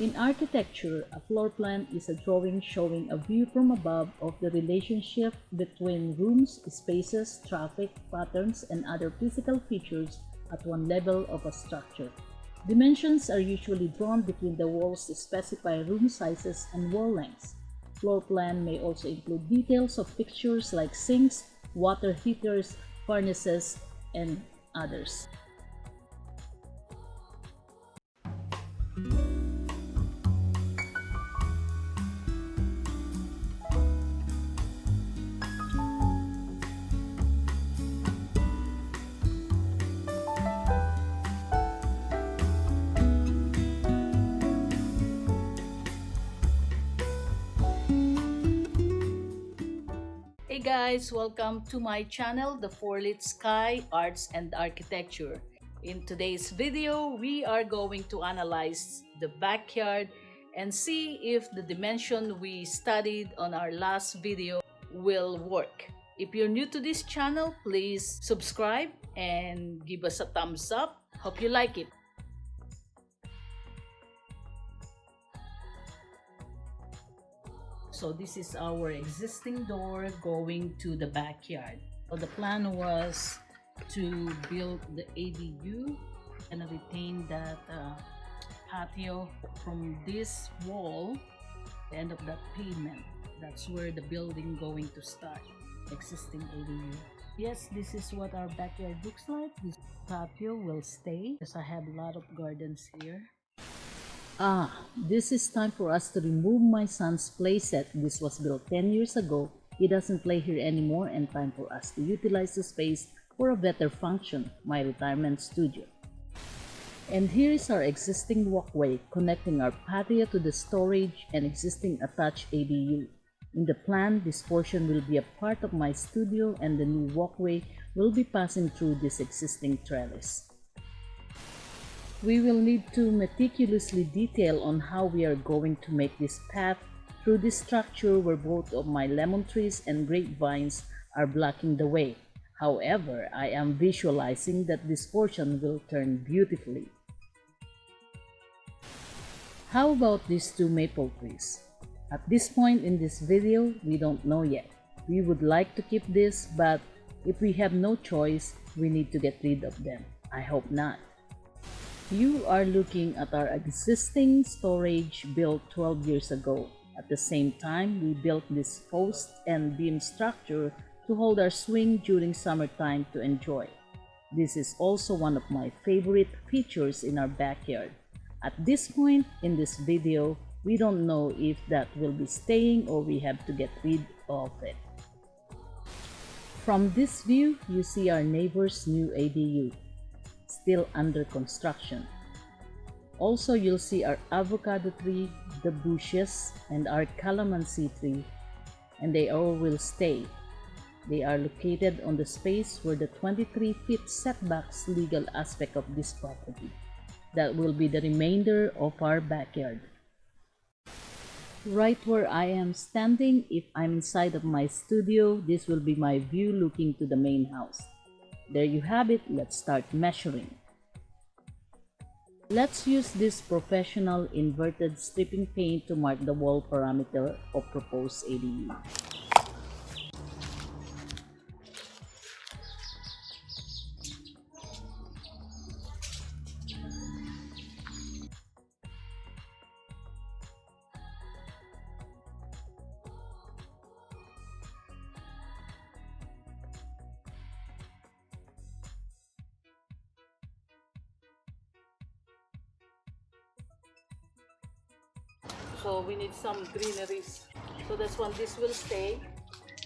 In architecture, a floor plan is a drawing showing a view from above of the relationship between rooms, spaces, traffic patterns, and other physical features at one level of a structure. Dimensions are usually drawn between the walls to specify room sizes and wall lengths. Floor plan may also include details of fixtures like sinks, water heaters, furnaces, and others. Hey guys, welcome to my channel, the Forlitz Sky Arts and Architecture. In today's video, we are going to analyze the backyard and see if the dimension we studied on our last video will work. If you're new to this channel, please subscribe and give us a thumbs up. Hope you like it. So this is our existing door going to the backyard. So the plan was to build the ADU and retain that patio from this wall, the end of that pavement. That's where the building going to start, existing ADU. Yes, this is what our backyard looks like. This patio will stay because I have a lot of gardens here. This is time for us to remove my son's playset. This was built 10 years ago. He doesn't play here anymore, and time for us to utilize the space for a better function, my retirement studio. And here is our existing walkway connecting our patio to the storage and existing attached ADU. In the plan, this portion will be a part of my studio and the new walkway will be passing through this existing trellis. We will need to meticulously detail on how we are going to make this path through this structure where both of my lemon trees and grapevines are blocking the way. However, I am visualizing that this portion will turn beautifully. How about these two maple trees? At this point in this video, we don't know yet. We would like to keep this, but if we have no choice, we need to get rid of them. I hope not. You are looking at our existing storage built 12 years ago. At the same time, we built this post and beam structure to hold our swing during summertime to enjoy. This is also one of my favorite features in our backyard. At this point in this video, we don't know if that will be staying or we have to get rid of it. From this view, you see our neighbor's new ADU. Still under construction. Also, you'll see our avocado tree, the bushes, and our calamansi tree, and they all will stay. They are located on the space where the 23-feet setbacks legal aspect of this property. That will be the remainder of our backyard. Right where I am standing, if I'm inside of my studio, this will be my view looking to the main house. There you have it. Let's start measuring. Let's use this professional inverted stripping paint to mark the wall parameter of proposed ADU. So we need some greeneries. So that's one, this will stay.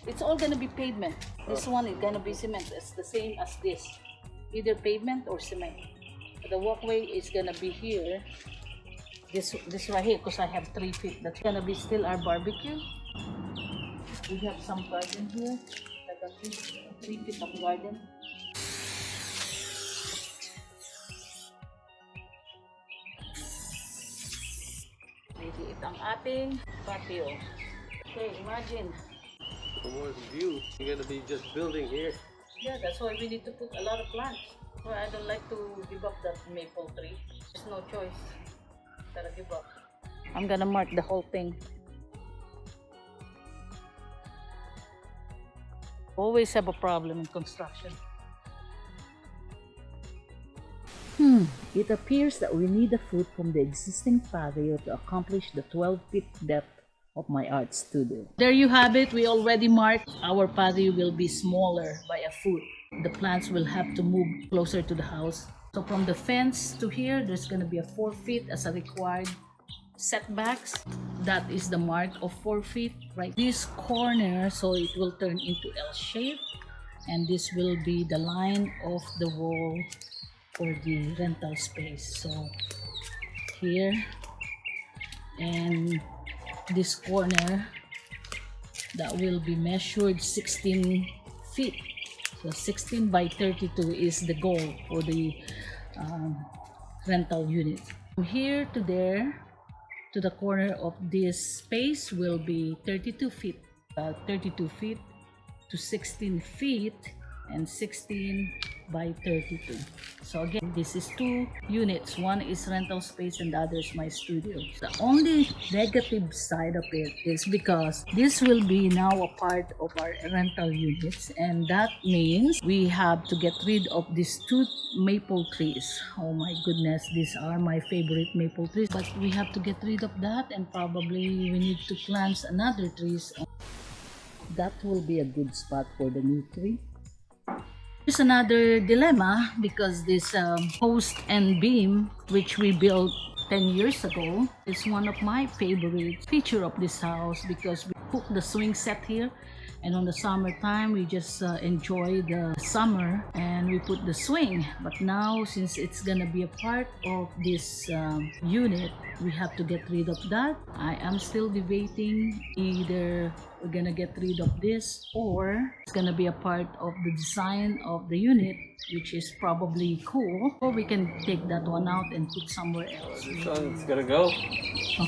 It's all gonna be pavement. This one is gonna be cement. It's the same as this. Either pavement or cement. The walkway is gonna be here. This right here, because I have 3 feet. That's gonna be still our barbecue. We have some garden here. Like a 3 feet of garden. Liliit ang ating patio. Okay, imagine. For more view, you're gonna be just building here. Yeah, that's why we need to put a lot of plants. Well, I don't like to give up that maple tree. There's no choice. Gotta give up. I'm gonna mark the whole thing. Always have a problem in construction. It appears that we need a foot from the existing patio to accomplish the 12 feet depth of my art studio. There you have it. We already marked our patio will be smaller by a foot. The plants will have to move closer to the house. So from the fence to here, there's going to be a 4 feet as a required setbacks. That is the mark of 4 feet. Right, this corner, so it will turn into L shape, and this will be the line of the wall for the rental space. So here and this corner, that will be measured 16 feet. So 16 by 32 is the goal for the rental unit. From here to there, to the corner of this space will be 32 feet. 32 feet to 16 feet and 16 by 32. So again, this is 2 units. One is rental space and the other is my studio. The only negative side of it is because this will be now a part of our rental units, and that means we have to get rid of these 2 maple trees. Oh my goodness, these are my favorite maple trees, but we have to get rid of that, and probably we need to plant another trees. That will be a good spot for the new tree. There's another dilemma because this post and beam, which we built 10 years ago, is one of my favorite feature of this house because we put the swing set here, and on the summertime we just enjoy the summer and we put the swing. But now, since it's gonna be a part of this unit, we have to get rid of that. I am still debating either we're gonna get rid of this or it's gonna be a part of the design of the unit, which is probably cool, or we can take that one out and put somewhere else. This one's gonna go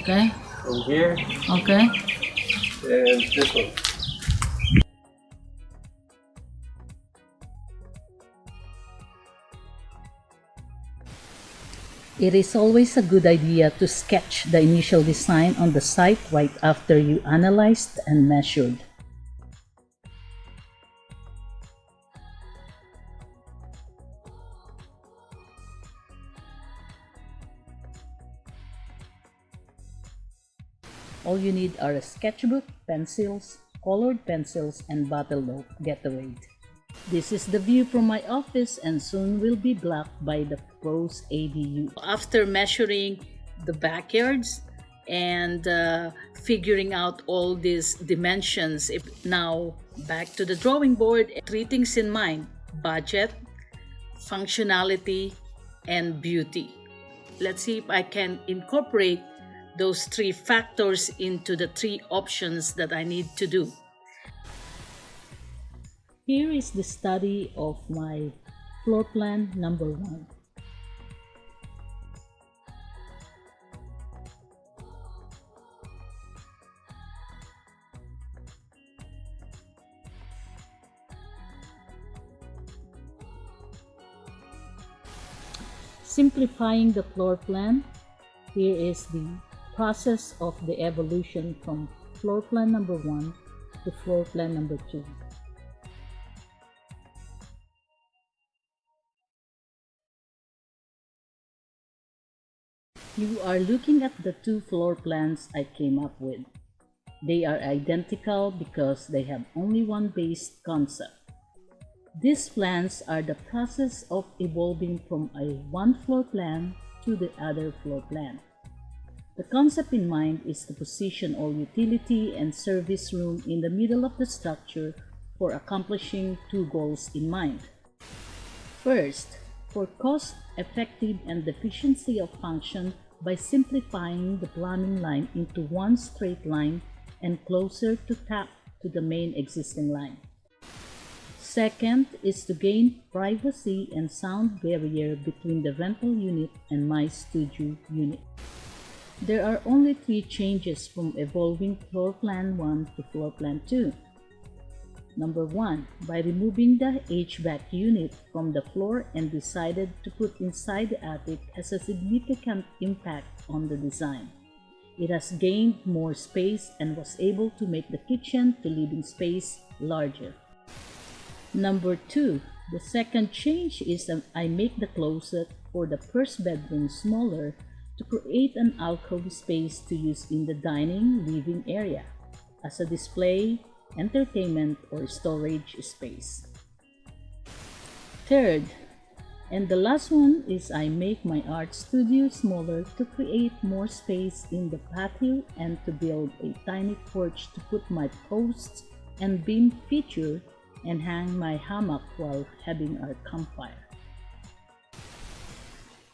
Okay. from here, Okay. and this one. It is always a good idea to sketch the initial design on the site right after you analyzed and measured. All you need are a sketchbook, pencils, colored pencils, and bottle of Gatorade. This is the view from my office and soon will be blocked by the pros ADU. After measuring the backyards and figuring out all these dimensions, now back to the drawing board. 3 things in mind: budget, functionality, and beauty. Let's see if I can incorporate those 3 factors into the 3 options that I need to do. Here is the study of my floor plan number 1. Simplifying the floor plan, here is the process of the evolution from floor plan number 1 to floor plan number 2. You are looking at the 2 floor plans I came up with. They are identical because they have only one base concept. These plans are the process of evolving from one floor plan to the other floor plan. The concept in mind is to position all utility and service room in the middle of the structure for accomplishing 2 goals in mind. First, for cost, effective, and efficiency of function by simplifying the plumbing line into one straight line and closer to tap to the main existing line. Second is to gain privacy and sound barrier between the rental unit and my studio unit. There are only 3 changes from evolving floor plan 1 to floor plan 2. Number 1, by removing the HVAC unit from the floor and decided to put inside the attic has a significant impact on the design. It has gained more space and was able to make the kitchen to living space larger. Number 2. The second change is that I make the closet for the first bedroom smaller to create an alcove space to use in the dining living area as a display, entertainment, or storage space. Third, and the last one is I make my art studio smaller to create more space in the patio and to build a tiny porch to put my posts and beam feature and hang my hammock while having our campfire.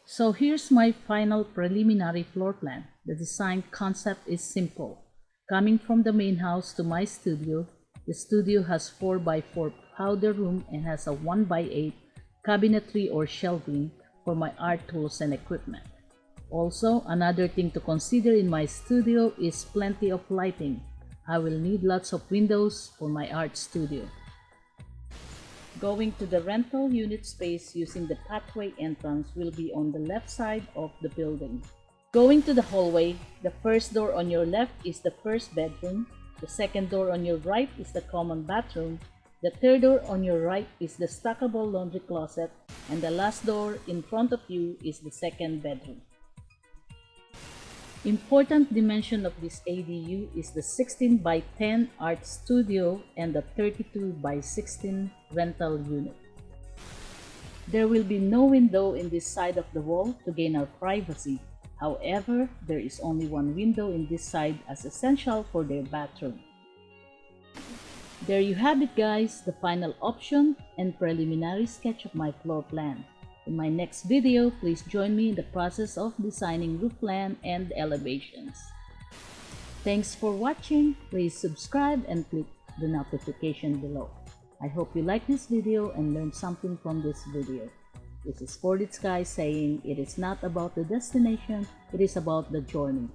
So here's my final preliminary floor plan. The design concept is simple. Coming from the main house to my studio, the studio has 4x4 powder room and has a 1x8 cabinetry or shelving for my art tools and equipment. Also, another thing to consider in my studio is plenty of lighting. I will need lots of windows for my art studio. Going to the rental unit space using the pathway entrance will be on the left side of the building. Going to the hallway, the first door on your left is the first bedroom, the second door on your right is the common bathroom, the third door on your right is the stackable laundry closet, and the last door in front of you is the second bedroom. Important dimension of this ADU is the 16x10 art studio and the 32x16 rental unit. There will be no window in this side of the wall to gain our privacy. However, there is only one window in this side as essential for their bathroom. There you have it guys, the final option and preliminary sketch of my floor plan. In my next video, please join me in the process of designing roof plan and elevations. Thanks for watching. Please subscribe and click the notification below. I hope you like this video and learned something from this video. This is Forlitz guys saying it is not about the destination, it is about the journey.